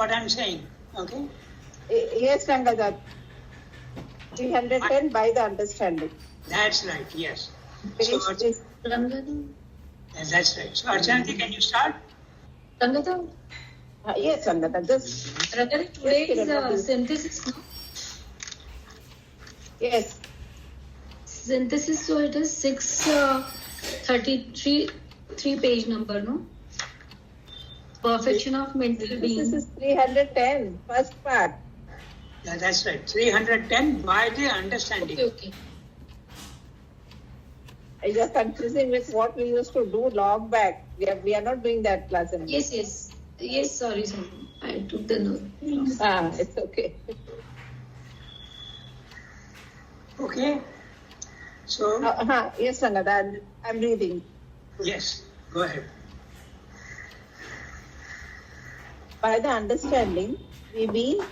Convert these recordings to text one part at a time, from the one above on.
what I'm saying? Okay? Yes, Ranga, 310 by the understanding. That's right, yes. Page So, is Rangada. yes, that's right. So, Archanati, can you start? Rangada. yes, Ranga, just Rangada, today Yes, Kiran, is synthesis, no? yes. Synthesis, so it is 633 page number, no? Perfection of mental This being. is 310, first part. Yeah, that's right. 310 by the understanding. Okay. You're confusing with what we used to do long back. We are not doing that class anymore. Yes. Yes, sorry. I took the note. It's okay. Okay? So, Yes, Ranga, I'm reading. yes, go ahead. By the understanding, we mean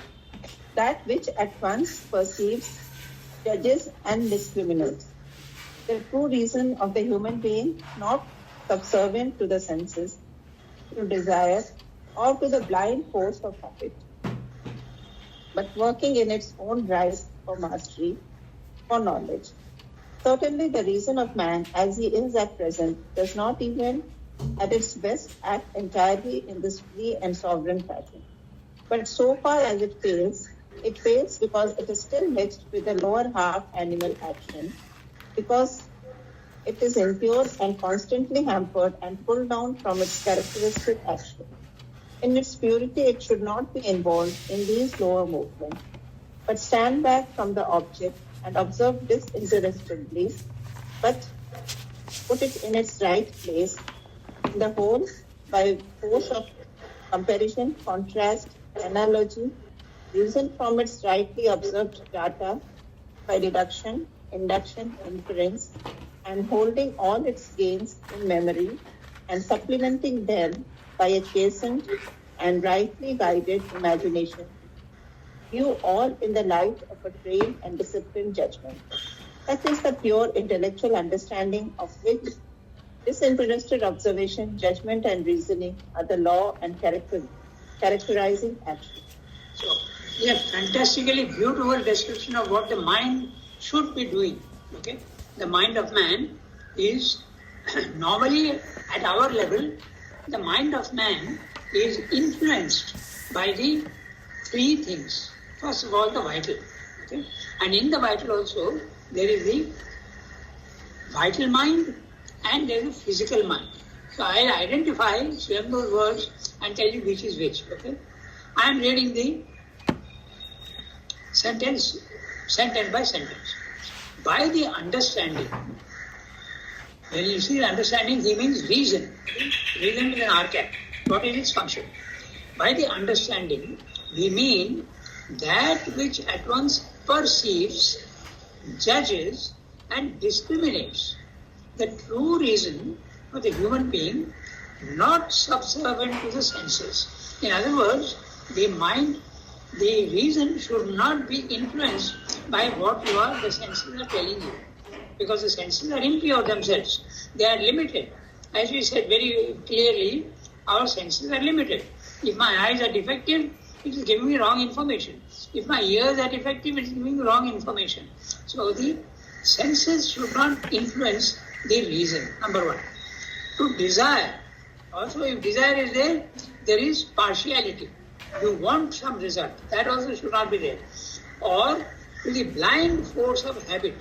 that which at once perceives, judges, and discriminates. The true reason of the human being, not subservient to the senses, to desire, or to the blind force of habit, but working in its own right for mastery, for knowledge. Certainly, the reason of man, as he is at present, does not even at its best act entirely in this free and sovereign fashion. But so far as it fails because it is still mixed with the lower half animal action, because it is impure and constantly hampered and pulled down from its characteristic action. In its purity, it should not be involved in these lower movements, but stand back from the object and observe disinterestedly, but put it in its right place in the whole by force of comparison, contrast, analogy, reason from its rightly observed data by deduction, induction, inference, and holding all its gains in memory and supplementing them by a chastened and rightly guided imagination. View all in the light of a trained and disciplined judgment. That is the pure intellectual understanding of which disinterested observation, judgment, and reasoning are the law and characterizing action. So, yeah, fantastically beautiful description of what the mind should be doing. Okay? The mind of man is normally at our level, the mind of man is influenced by the three things. First of all, the vital. Okay? And in the vital also, there is the vital mind and there is a physical mind. So I'll identify those words and tell you which is which. Okay? I am reading the sentence by sentence. By the understanding, when you see the understanding, he means reason. Okay? Reason is an archetype. What is its function? By the understanding, we mean that which at once perceives, judges, and discriminates the true reason of the human being, not subservient to the senses. In other words, the mind, the reason should not be influenced by what the senses are telling you. Because the senses are impure themselves. They are limited. As we said very clearly, our senses are limited. If my eyes are defective, it is giving me wrong information. If my ears are defective, it is giving me wrong information. So the senses should not influence the reason, number one. To desire, also if desire is there, there is partiality. You want some result, that also should not be there. Or to the blind force of habit.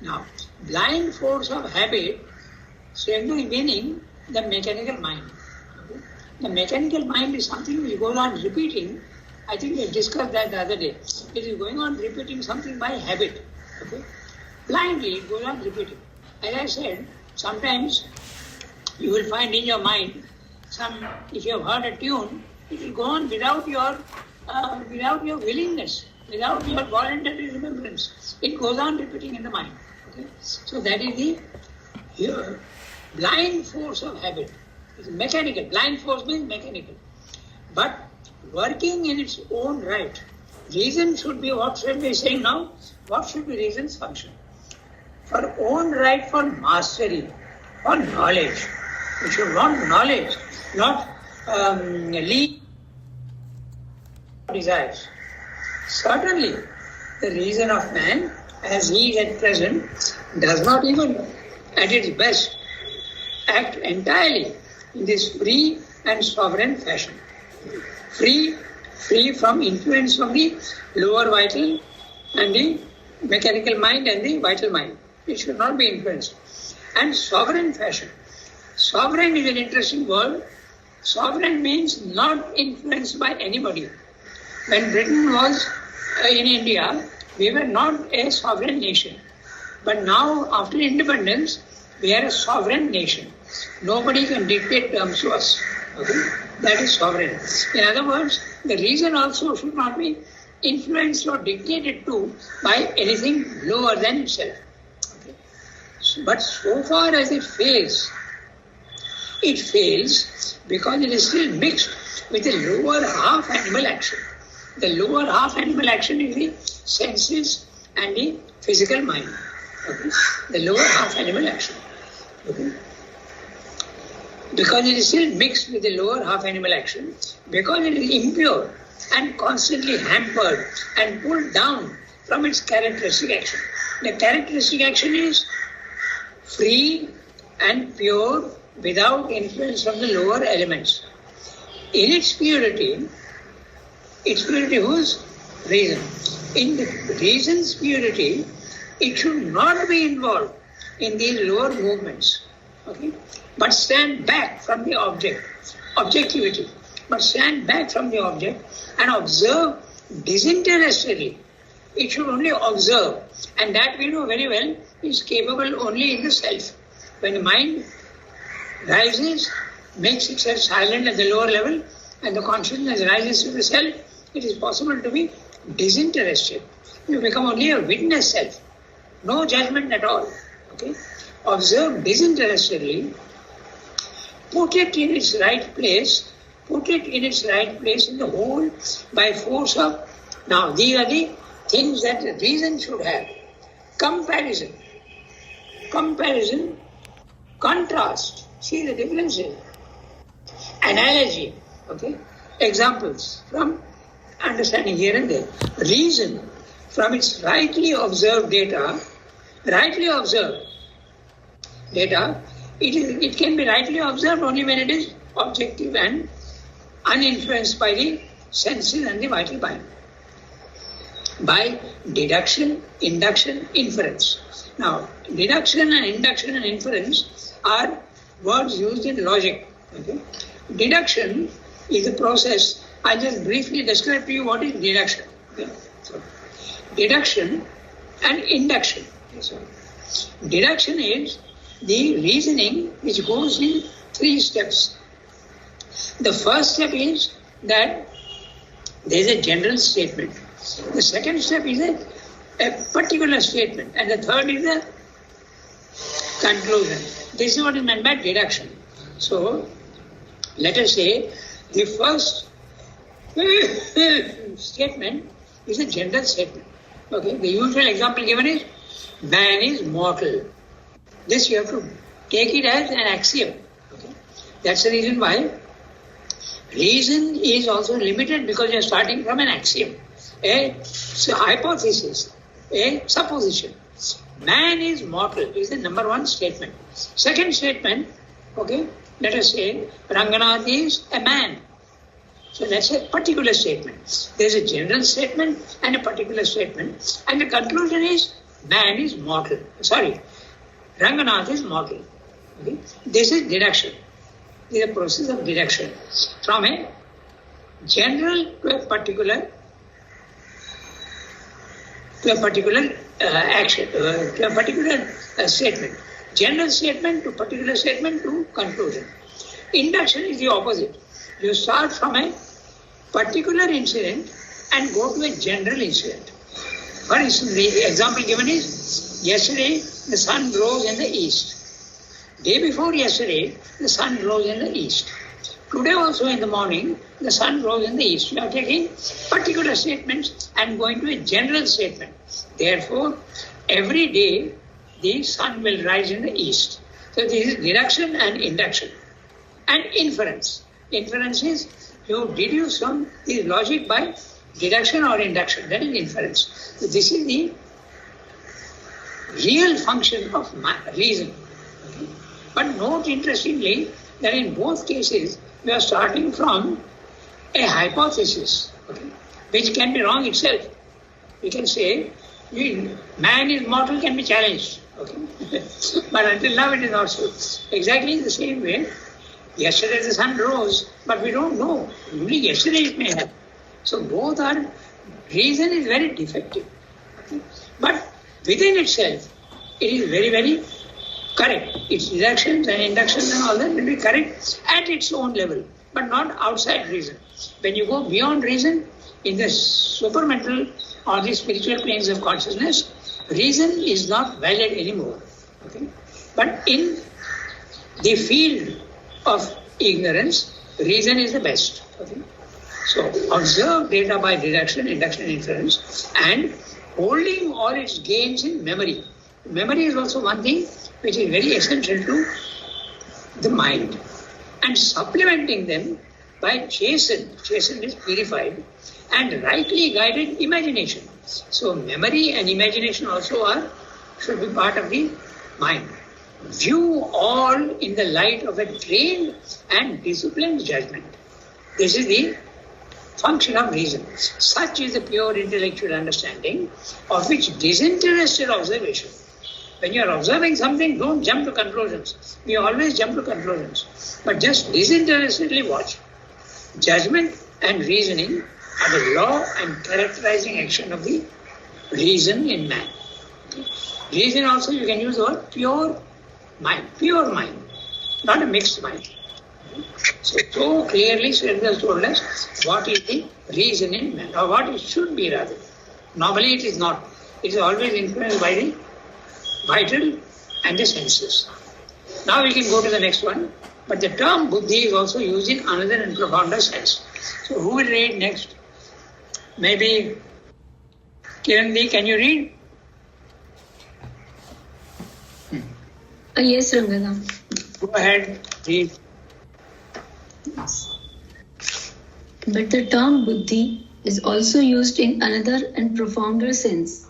Now, blind force of habit, strangely meaning the mechanical mind. Okay? The mechanical mind is something which goes on repeating. I think we discussed that the other day. It is going on repeating something by habit. Okay? Blindly, it goes on repeating. As I said, sometimes you will find in your mind if you have heard a tune, it will go on without your willingness, without your voluntary remembrance. It goes on repeating in the mind. Okay? So that is the blind force of habit. It's mechanical. Blind force means mechanical. But working in its own right. Reason should be, what should we say now? What should be reason's function? For own right, for mastery, for knowledge. We should want knowledge, not lead. desires. Certainly, the reason of man, as he is at present, does not even at its best act entirely in this free and sovereign fashion. Free from influence from the lower vital and the mechanical mind and the vital mind. It should not be influenced. And sovereign fashion. Sovereign is an interesting word. Sovereign means not influenced by anybody. When Britain was in India, we were not a sovereign nation. But now, after independence, we are a sovereign nation. Nobody can dictate terms to us. Okay? That is sovereign. In other words, the reason also should not be influenced or dictated to by anything lower than itself. Okay? But so far as it fails because it is still mixed with the lower half animal action. The lower half animal action is the senses and the physical mind. Okay? The lower half animal action. Okay? Because it is still mixed with the lower half animal action, because it is impure and constantly hampered and pulled down from its characteristic action. The characteristic action is free and pure without influence from the lower elements. In its purity whose reason? In the reason's purity, it should not be involved in these lower movements. Okay? But stand back from the objectivity. But stand back from the object and observe disinterestedly. It should only observe, and that we know very well is capable only in the self. When the mind rises, makes itself silent at the lower level, and the consciousness rises to the self, it is possible to be disinterested. You become only a witness self. No judgment at all. Okay? Observe disinterestedly. Put it in its right place in the whole by force of... Now, these are the things that the reason should have. Comparison, contrast, see the differences. Analogy, okay? Examples from understanding here and there. Reason, from its rightly observed data, it can be rightly observed only when it is objective and uninfluenced by the senses and the vital mind. By deduction, induction, inference. Now, deduction and induction and inference are words used in logic. Okay? Deduction is a process. I'll just briefly describe to you what is deduction. Okay? So, deduction and induction. So, deduction is the reasoning which goes in 3 steps. The first step is that there is a general statement. The second step is a particular statement. And the third is the conclusion. This is what is meant by deduction. So, let us say the first statement is a general statement. Okay? The usual example given is man is mortal. This you have to take it as an axiom. Okay? That's the reason why reason is also limited, because you are starting from an axiom, a hypothesis, a supposition. Man is mortal is the number 1 statement. Second statement, okay, let us say Ranganath is a man. So that's a particular statement. There's a general statement and a particular statement, and the conclusion is man is mortal. Ranganath is mortal. Okay? This is deduction. This is a process of deduction from a general to a particular action, to a particular statement. General statement to particular statement to conclusion. Induction is the opposite. You start from a particular incident and go to a general incident. For instance, the example given is, yesterday the sun rose in the east. Day before yesterday, the sun rose in the east. Today also in the morning, the sun rose in the east. We are taking particular statements and going to a general statement. Therefore, every day, the sun will rise in the east. So this is deduction and induction. And inference. Inference is you deduce from the logic by deduction or induction, that is inference. So this is the real function of reason. Okay? But note interestingly that in both cases we are starting from a hypothesis, okay, which can be wrong itself. We can say man is mortal can be challenged, okay? But until now it is not so. Exactly in the same way, yesterday the sun rose, but we don't know. Only yesterday it may have. So both are, reason is very defective. Okay? But within itself, it is very, very correct. Its deductions and inductions and all that will be correct at its own level, but not outside reason. When you go beyond reason, in the supermental or the spiritual planes of consciousness, reason is not valid anymore. Okay? But in the field of ignorance, reason is the best. Okay? So observe data by deduction, induction, inference, and holding all its gains in memory. Memory is also one thing which is very essential to the mind, and supplementing them by chastened is purified, and rightly guided imagination. So memory and imagination also should be part of the mind. View all in the light of a trained and disciplined judgment. This is the function of reason. Such is the pure intellectual understanding of which disinterested observation. When you are observing something, don't jump to conclusions. We always jump to conclusions. But just disinterestedly watch. Judgment and reasoning are the law and characterizing action of the reason in man. Reason also you can use the word pure mind, not a mixed mind. So clearly Sri has told us what is the reason in man, or what it should be rather. Normally it is not. It is always influenced by the vital and the senses. Now we can go to the next one. But the term buddhi is also used in another and profounder sense. So who will read next? Maybe Kiranji, can you read? Yes, Ranga. Go ahead, read. But the term buddhi is also used in another and profounder sense.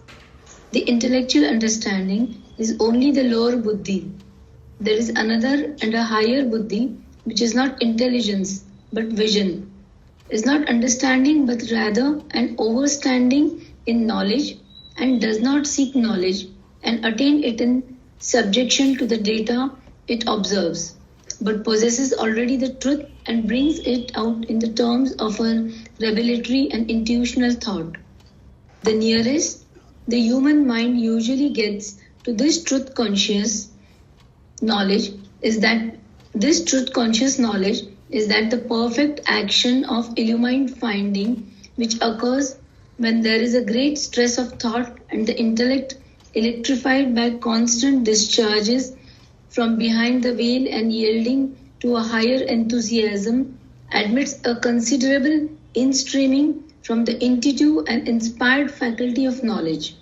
The intellectual understanding is only the lower buddhi. There is another and a higher buddhi, which is not intelligence but vision, is not understanding but rather an overstanding in knowledge, and does not seek knowledge and attain it in subjection to the data it observes, but possesses already the truth and brings it out in the terms of a revelatory and intuitional thought. The nearest the human mind usually gets to this truth conscious knowledge is that the perfect action of illumined finding which occurs when there is a great stress of thought and the intellect, electrified by constant discharges from behind the veil and yielding to a higher enthusiasm, admits a considerable instreaming from the intuitive and inspired faculty of knowledge.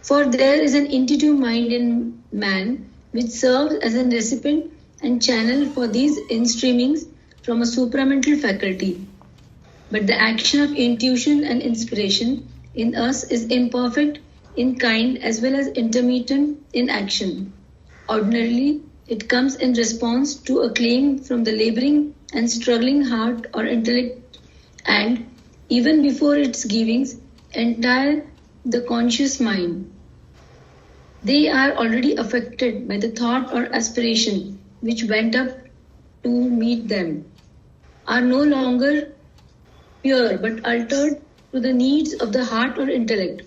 For there is an intuitive mind in man which serves as a recipient and channel for these instreamings from a supramental faculty. But the action of intuition and inspiration in us is imperfect in kind as well as intermittent in action. Ordinarily, it comes in response to a claim from the laboring and struggling heart or intellect, and even before its givings, entire the conscious mind. They are already affected by the thought or aspiration which went up to meet them, are no longer pure but altered to the needs of the heart or intellect,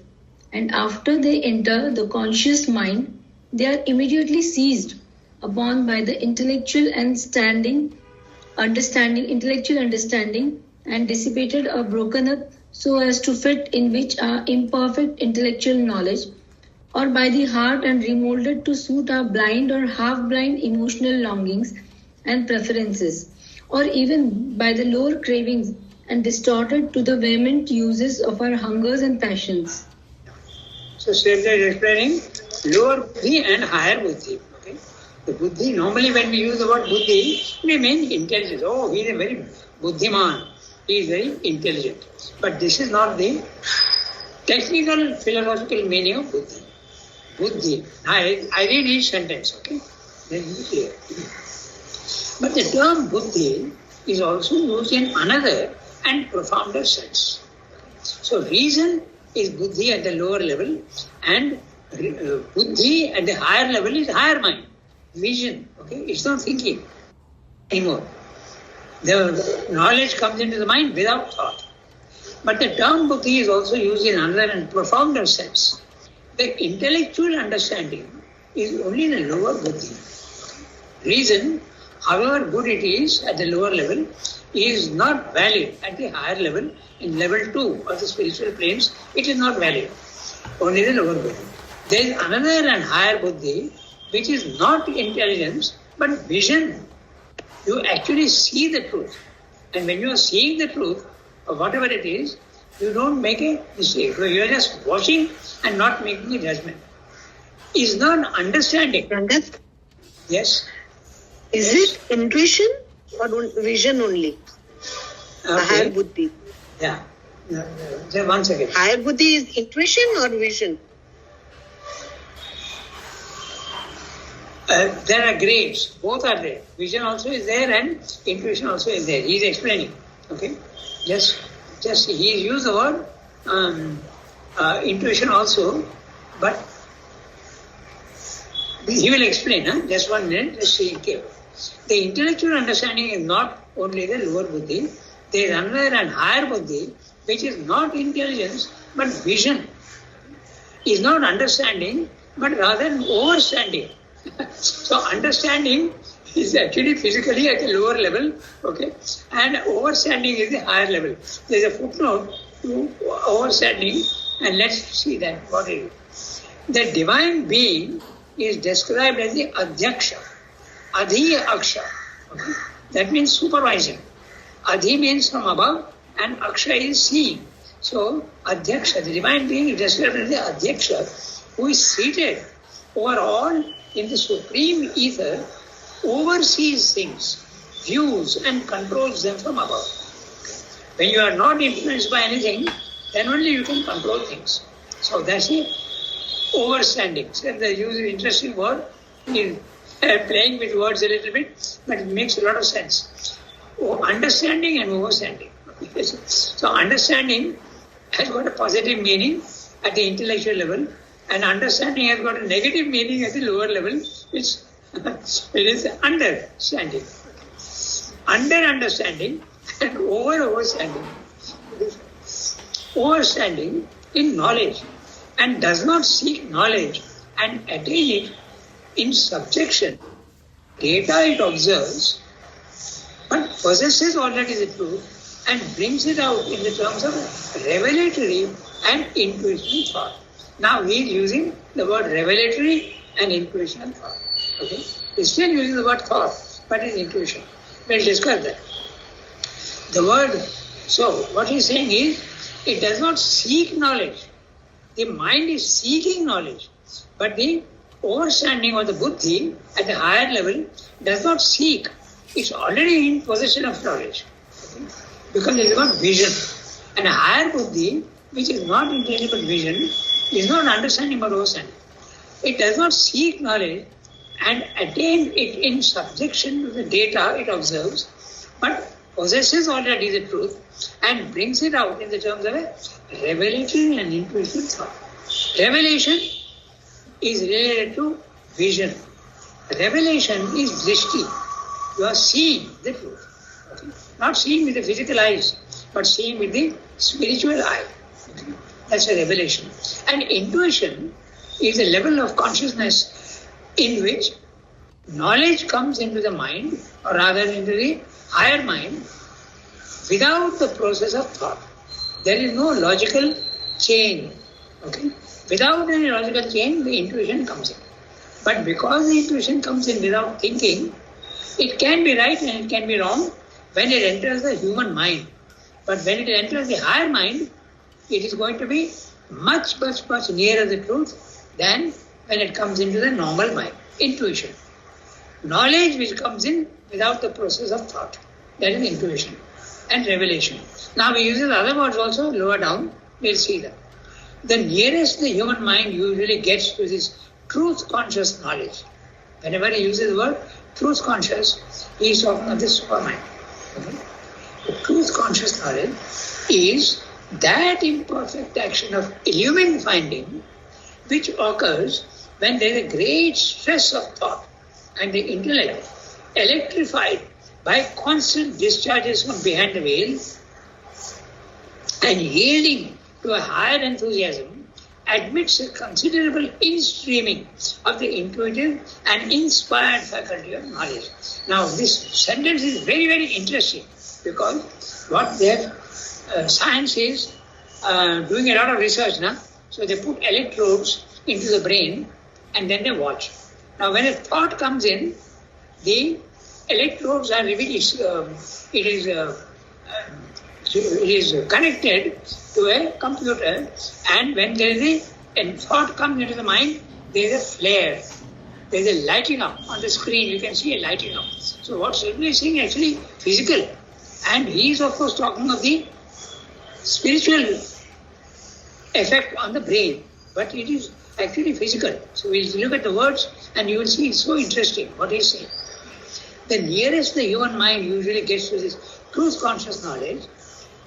and after they enter the conscious mind, they are immediately seized upon by the intellectual understanding and dissipated or broken up so as to fit in which are imperfect intellectual knowledge, or by the heart and remolded to suit our blind or half-blind emotional longings and preferences, or even by the lower cravings and distorted to the vehement uses of our hungers and passions. So Sridhar is explaining lower buddhi and higher buddhi. Okay? The buddhi, normally when we use the word buddhi, we mean intelligence. Oh, he is a very buddhiman. he is very intelligent. But this is not the technical philosophical meaning of buddhi. Buddhi. I read each sentence, okay? Then it will be clear. But the term buddhi is also used in another and profounder sense. So reason is buddhi at the lower level, and buddhi at the higher level is higher mind, vision. Okay, it's not thinking anymore. The knowledge comes into the mind without thought. But the term buddhi is also used in another and profounder sense. The intellectual understanding is only the lower buddhi. Reason, however good it is at the lower level, is not valid at the higher level. In level 2 of the spiritual planes, it is not valid. Only the lower buddhi. There is another and higher buddhi, which is not intelligence, but vision. You actually see the truth. And when you are seeing the truth, or whatever it is, you don't make a mistake. You are just watching and not making a judgment. Is not understanding. Ranga? Yes? Is it intuition or vision only? Okay. Higher buddhi. Yeah. No, just 1 second. Higher buddhi is intuition or vision? There are grades. Both are there. Vision also is there and intuition also is there. He is explaining. Okay? Just he used the word intuition also, but he will explain. Just 1 minute. Just see carefully. The intellectual understanding is not only the lower buddhi. There is another and higher buddhi, which is not intelligence but vision. Is not understanding but rather overstanding. So understanding is actually physically at the lower level, okay, and overstanding is the higher level. There is a footnote to overstanding, and let's see that what it is. The divine being is described as the Adhyaksha, Adhi Aksha. Okay? That means supervisor. Adhi means from above, and Aksha is seeing. So Adhyaksha, the divine being, is described as the Adhyaksha, who is seated over all in the supreme ether, oversees things, views and controls them from above. When you are not influenced by anything, then only you can control things. So that's it. Overstanding. So they use an interesting word. Playing with words a little bit, but it makes a lot of sense. Understanding and overstanding. So understanding has got a positive meaning at the intellectual level, and understanding has got a negative meaning at the lower level, which it is understanding. Under understanding and overstanding. Overstanding in knowledge and does not seek knowledge and attain it in subjection. Data it observes, but possesses all that is the truth and brings it out in the terms of revelatory and intuitional thought. Now he is using the word revelatory and intuitional thought. Okay? He's still using the word thought, but it's intuition. We'll discuss that. The word, so what he's saying is, it does not seek knowledge. The mind is seeking knowledge, but the overstanding or the buddhi at the higher level does not seek. It's already in possession of knowledge. Okay? Because it is not vision. And a higher buddhi, which is not intelligent but vision, is not understanding but overstanding. It does not seek knowledge and attain it in subjection to the data it observes, but possesses all that is the truth and brings it out in the terms of a revelatory and intuitive thought. Revelation is related to vision. Revelation is drishti. You are seeing the truth. Okay? Not seeing with the physical eyes, but seeing with the spiritual eye. Okay? That's a revelation. And intuition is a level of consciousness in which knowledge comes into the mind, or rather into the higher mind, without the process of thought. There is no logical chain. Okay? Without any logical chain, the intuition comes in. But because the intuition comes in without thinking, it can be right and it can be wrong when it enters the human mind. But when it enters the higher mind, it is going to be much, much, much nearer the truth than when it comes into the normal mind, intuition. Knowledge which comes in without the process of thought, that is intuition. and revelation. Now we use the other words also lower down, we'll see that. The nearest the human mind usually gets to this truth conscious knowledge. Whenever he uses the word truth conscious, he is talking of the supermind. Okay? The truth conscious knowledge is that imperfect action of illumined finding which occurs when there is a great stress of thought and the intellect electrified by constant discharges from behind the veil and yielding to a higher enthusiasm admits a considerable in-streaming of the intuitive and inspired faculty of knowledge. Now this sentence is very, very interesting because what their science is doing a lot of research now. So they put electrodes into the brain and then they watch. Now when a thought comes in, the electrodes are it is connected to a computer, and when there is a thought comes into the mind, there is a flare. There is a lighting up on the screen. You can see a lighting up. So what Sridhar is saying actually physical, and he is of course talking of the spiritual effect on the brain, but it is actually physical. So we'll look at the words and you will see it's so interesting what he's saying. The nearest the human mind usually gets to this truth conscious knowledge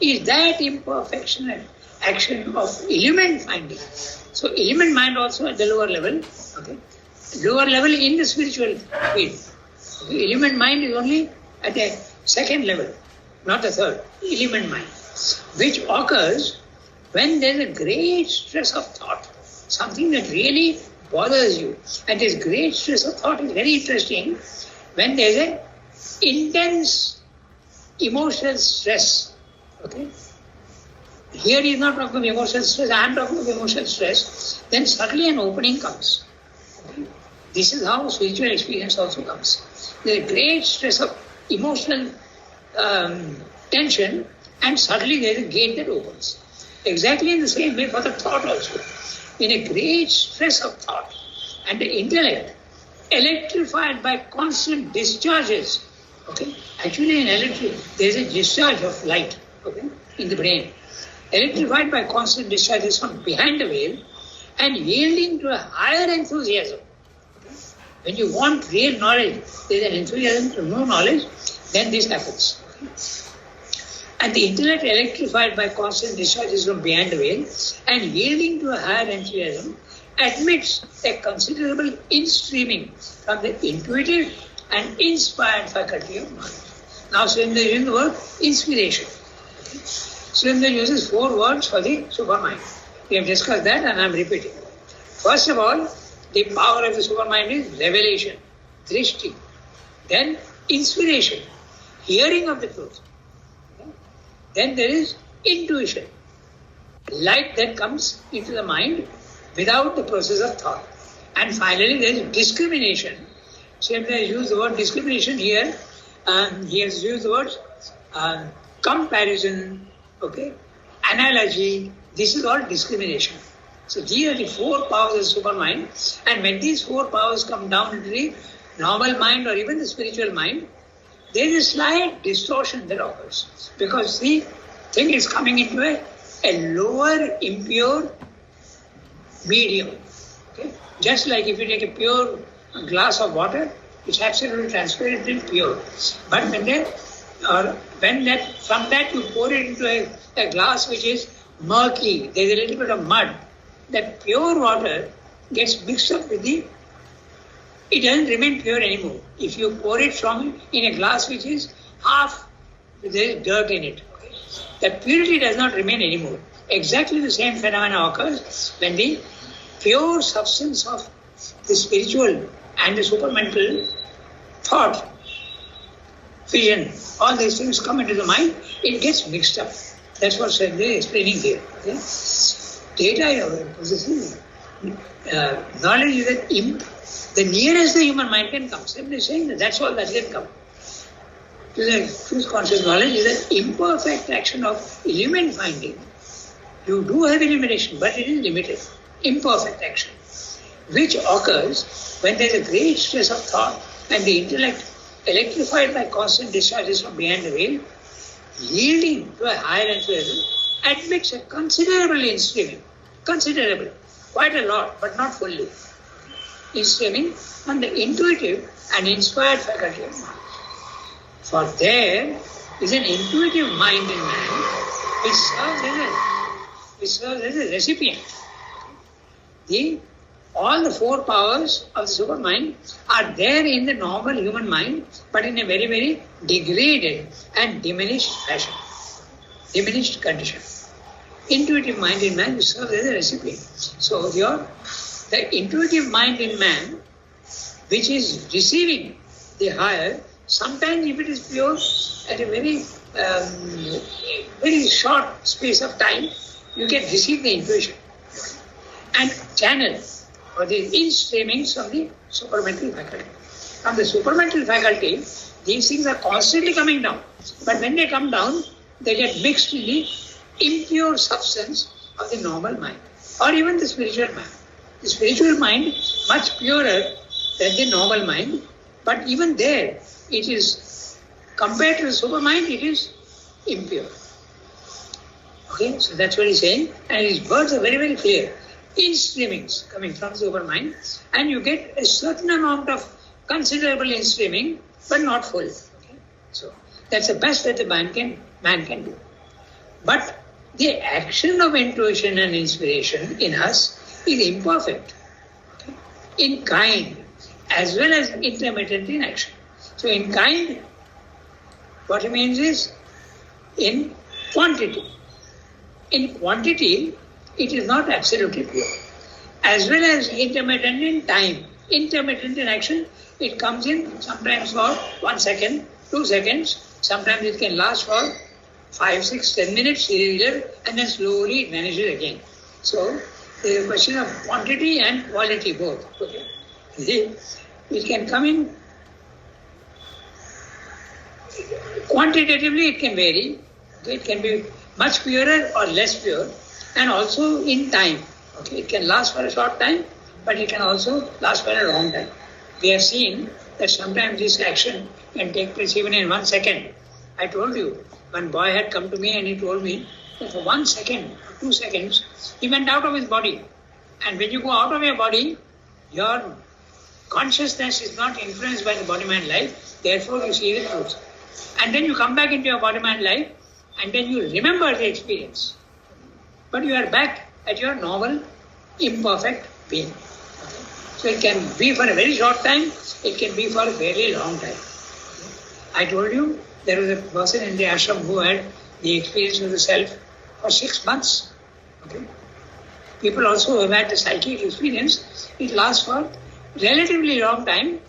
is that imperfection and action of illumined finding. So illumined mind also at the lower level, okay? Lower level in the spiritual field. Okay? Illumined mind is only at the second level, not the third. Illumined mind, which occurs when there is a great stress of thought, something that really bothers you. And this great stress of thought is very interesting when there is an intense emotional stress. Okay? Here he is not talking of emotional stress, I am talking of emotional stress. Then suddenly an opening comes. Okay? This is how spiritual experience also comes. There is a great stress of emotional tension, and suddenly there is a gate that opens. Exactly in the same way for the thought also. In a great stress of thought and the intellect electrified by constant discharges. Okay? Actually in electric there is a discharge of light, okay, in the brain. Electrified by constant discharges from behind the veil and yielding to a higher enthusiasm. Okay? When you want real knowledge, there is an enthusiasm to know knowledge, then this happens. Okay? And the intellect electrified by constant discharges from behind the veil and yielding to a higher enthusiasm admits a considerable in-streaming from the intuitive and inspired faculty of mind. Now Sridhar uses the word inspiration. Okay? Sridhar uses 4 words for the supermind. We have discussed that and I am repeating. First of all, the power of the supermind is revelation, drishti. Then inspiration, hearing of the truth. Then there is intuition, light that comes into the mind without the process of thought. And finally there is discrimination. So if they use the word discrimination here, he has used the words comparison, okay, analogy. This is all discrimination. So these are the 4 powers of supermind, and when these 4 powers come down into the normal mind or even the spiritual mind, there is a slight distortion that occurs because the thing is coming into a lower impure medium. Okay? Just like if you take a pure glass of water, it's absolutely transparent and pure. But from that you pour it into a glass which is murky, there's a little bit of mud, that pure water gets mixed up with it doesn't remain pure anymore. If you pour it in a glass which is half, there is dirt in it. Okay? That purity does not remain anymore. Exactly the same phenomena occurs when the pure substance of the spiritual and the supermental thought, vision, all these things come into the mind, it gets mixed up. That's what Sridhar is explaining here. Okay? Data possesses knowledge is that the nearest the human mind can come. Simply saying that's all that can come. To the truth conscious knowledge is an imperfect action of illumined finding. You do have illumination, but it is limited. Imperfect action, which occurs when there is a great stress of thought and the intellect electrified by constant discharges from behind the veil, yielding to a higher enthusiasm admits a considerable instreaming, considerable, quite a lot, but not fully, instreaming on the intuitive and inspired faculty of mind. For there is an intuitive mind in man which serves as a recipient. All the four powers of the supermind are there in the normal human mind, but in a very, very degraded and diminished fashion, diminished condition. Intuitive mind in man serves as a recipient. So the intuitive mind in man, which is receiving the higher, sometimes if it is pure, at a very, very short space of time, you can receive the intuition and channel or the in-streamings of the supramental faculty. From the supramental faculty, these things are constantly coming down. But when they come down, they get mixed in the impure substance of the normal mind or even the spiritual mind. The spiritual mind, much purer than the normal mind, but even there, it is, compared to the supermind, it is impure. Okay, so that's what he's saying. And his words are very, very clear. In-streamings coming from the supermind, and you get a certain amount of considerable in-streaming, but not full. Okay? So that's the best that the man can do. But the action of intuition and inspiration in us is imperfect, okay? In kind, as well as intermittent in action. So in kind, what he means is in quantity. In quantity, it is not absolutely pure. As well as intermittent in time. Intermittent in action, it comes in sometimes for 1 second, 2 seconds, sometimes it can last for 5, 6, 10 minutes, and then slowly it vanishes again. So, there is a question of quantity and quality both. Okay? It can come in quantitatively, it can vary. It can be much purer or less pure, and also in time. Okay, it can last for a short time, but it can also last for a long time. We have seen that sometimes this action can take place even in 1 second. I told you, one boy had come to me and he told me that for 1 second, or 2 seconds, he went out of his body. And when you go out of your body, your consciousness is not influenced by the body-mind life, therefore you see the truth. And then you come back into your body-mind life, and then you remember the experience. But you are back at your normal, imperfect being. Okay? So it can be for a very short time, it can be for a very long time. Okay? I told you, there was a person in the ashram who had the experience of the self for 6 months. Okay? People also have had the psychic experience. It lasts for relatively long time,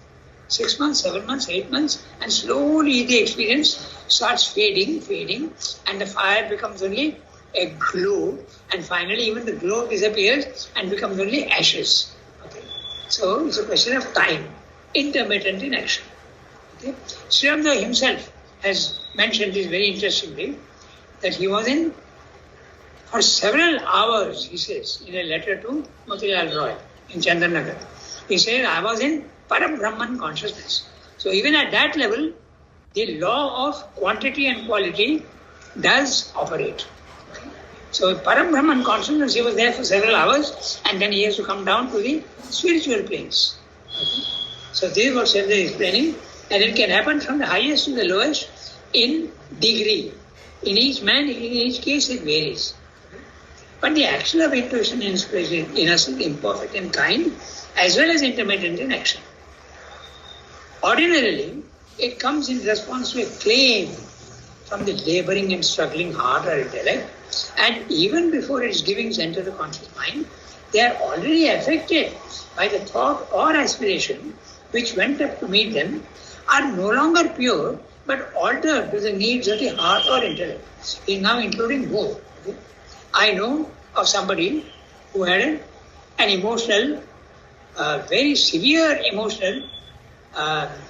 6 months, 7 months, 8 months, and slowly the experience starts fading, and the fire becomes only a glow, and finally even the glow disappears and becomes only ashes. Okay? So it's a question of time, intermittent in action. Okay? Sri Ranga himself has mentioned this very interestingly, that he was in, for several hours, he says, in a letter to Motilal Roy in Chandranagar, he says, I was in Param Brahman consciousness. So even at that level, the law of quantity and quality does operate. Okay? So Param Brahman consciousness, he was there for several hours, and then he has to come down to the spiritual planes. Okay? So this is what Sri is explaining, and it can happen from the highest to the lowest in degree. In each man, in each case, it varies. But the action of intuition and inspiration in us is imperfect in kind, as well as intermittent in action. Ordinarily, it comes in response to a claim from the laboring and struggling heart or intellect, and even before it is giving center to the conscious mind, they are already affected by the thought or aspiration which went up to meet them, are no longer pure, but altered to the needs of the heart or intellect. He is now including both. Okay? I know of somebody who had an emotional, very severe emotional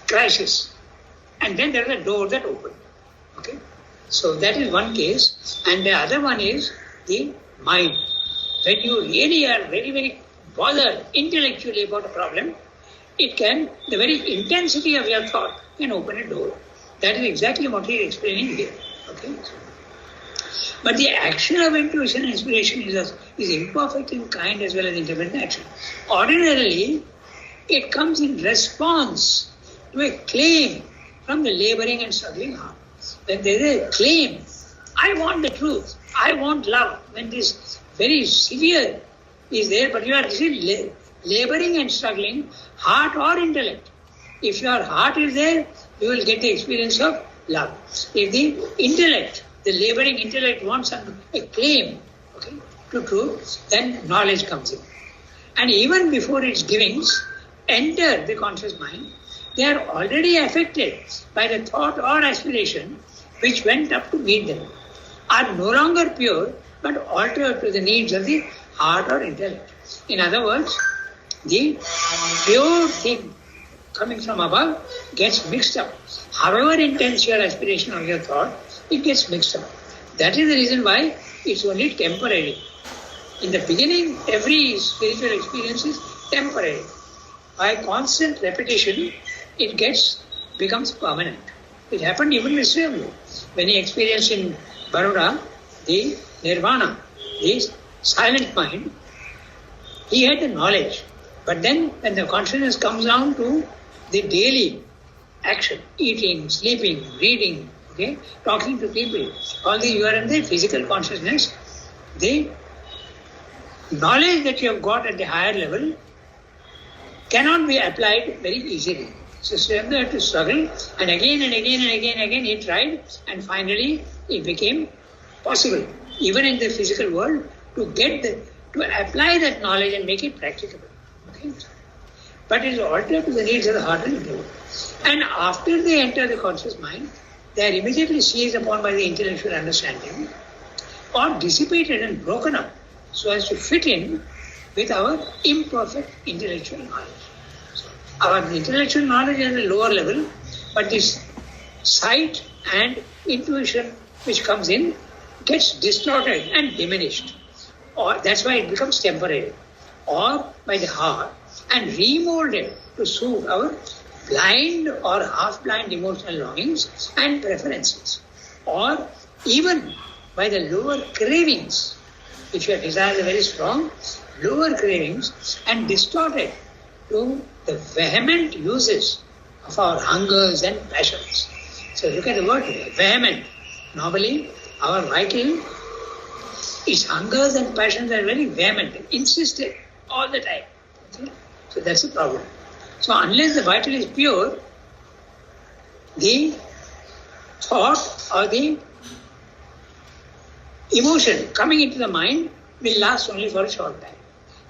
crisis, and then there is a door that opened. Okay, so that is one case, and the other one is the mind. When you really are very, very bothered intellectually about a problem, it can, the very intensity of your thought can open a door. That is exactly what he is explaining here. Okay? But the action of intuition and inspiration is imperfect in kind as well as independent action. Ordinarily, it comes in response to a claim from the laboring and struggling heart. When there is a claim, I want the truth, I want love, when this very severe is there, but you are still laboring and struggling, heart or intellect. If your heart is there, you will get the experience of love. If the intellect, the laboring intellect wants a claim to truth, then knowledge comes in. And even before its givings enter the conscious mind, they are already affected by the thought or aspiration which went up to meet them, are no longer pure but altered to the needs of the heart or intellect. In other words, the pure thing coming from above gets mixed up. However intense your aspiration or your thought, it gets mixed up. That is the reason why it's only temporary. In the beginning, every spiritual experience is temporary. By constant repetition, it becomes permanent. It happened even with Swami. When he experienced in Baroda the nirvana, the silent mind, he had the knowledge. But then when the consciousness comes down to the daily action, eating, sleeping, reading, talking to people, all these, you are in the physical consciousness, the knowledge that you have got at the higher level cannot be applied very easily. So Swami had to struggle, and again and again and again and again he tried, and finally it became possible, even in the physical world, to apply that knowledge and make it practicable. Okay? But it is altered to the needs of the heart and intellect. And after they enter the conscious mind, they are immediately seized upon by the intellectual understanding or dissipated and broken up so as to fit in with our imperfect intellectual knowledge. So our intellectual knowledge is at a lower level, but this sight and intuition which comes in gets distorted and diminished. Or that's why it becomes temporary. Or by the heart and remolded to suit our blind or half-blind emotional longings and preferences. Or even by the lower cravings, if your desires are very strong, lower cravings, and distorted to the vehement uses of our hungers and passions. So look at the word vehement. Normally, our vital, its hungers and passions are very vehement, insistent all the time. Okay? So that's the problem. So unless the vital is pure, the thought or the emotion coming into the mind will last only for a short time.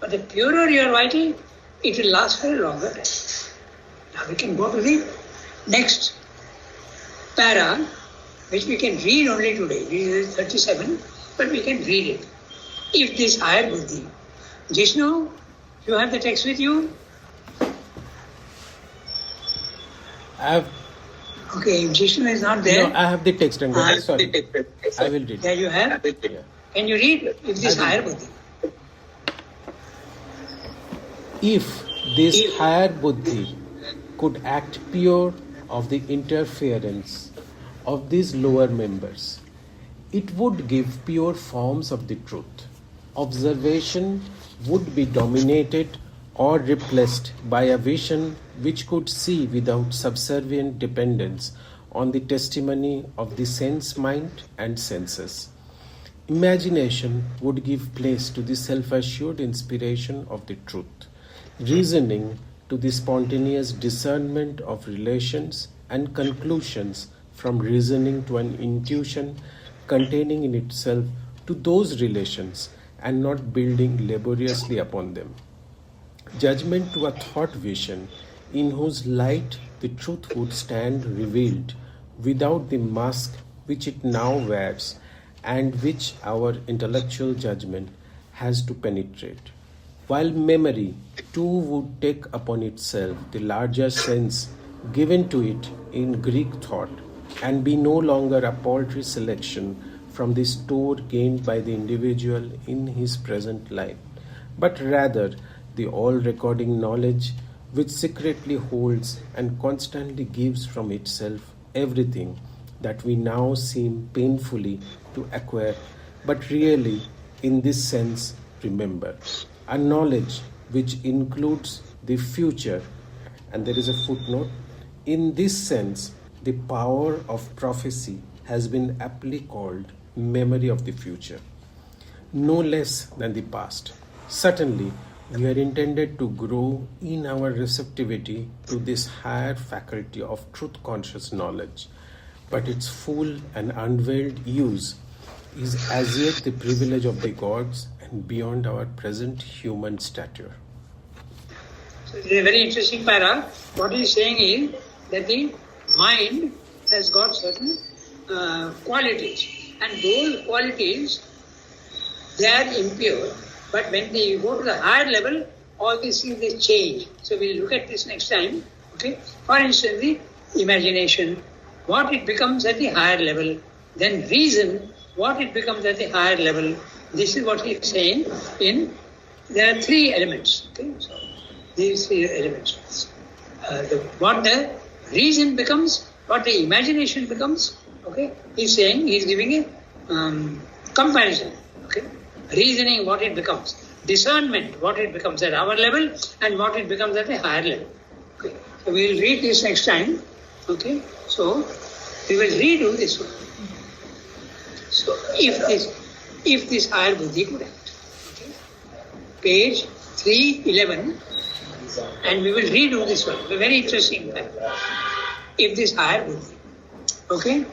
But the purer your vital, it will last for a longer time. Now we can go to the next para, which we can read only today. This is 37, but we can read it. If this higher buddhi. Jishnu, you have the text with you? Okay, if Jishnu is not there. No, I have the text and sorry. I will read. Yeah, you have? Yeah. Can you read if this higher buddhi? If this higher buddhi could act pure of the interference of these lower members, it would give pure forms of the truth. Observation would be dominated or replaced by a vision which could see without subservient dependence on the testimony of the sense mind and senses. Imagination would give place to the self-assured inspiration of the truth, reasoning to the spontaneous discernment of relations and conclusions from reasoning to an intuition containing in itself to those relations and not building laboriously upon them. Judgment to a thought vision in whose light the truth would stand revealed without the mask which it now wears and which our intellectual judgment has to penetrate. While memory too would take upon itself the larger sense given to it in Greek thought and be no longer a paltry selection from the store gained by the individual in his present life, but rather the all-recording knowledge which secretly holds and constantly gives from itself everything that we now seem painfully to acquire, but really, in this sense, remember. A knowledge which includes the future, and there is a footnote. In this sense, the power of prophecy has been aptly called memory of the future, no less than the past. Certainly, we are intended to grow in our receptivity to this higher faculty of truth conscious knowledge, but its full and unveiled use is as yet the privilege of the gods and beyond our present human stature. So it is a very interesting para. What he is saying is that the mind has got certain qualities, and those qualities, they are impure, but when they go to the higher level, all these things they change. So we'll look at this next time. Okay. For instance, the imagination, what it becomes at the higher level, then reason, what it becomes at the higher level. This is what he is saying. There are three elements. Okay, so these three elements. What the reason becomes, what the imagination becomes. Okay, he's saying, he's giving a comparison. Okay, reasoning, what it becomes. Discernment, what it becomes at our level, and what it becomes at a higher level. Okay, so we'll read this next time. Okay, so we will redo this one. So if this higher buddhi could act, okay, page 311, and we will redo this one. A very interesting fact. If this higher buddhi, okay.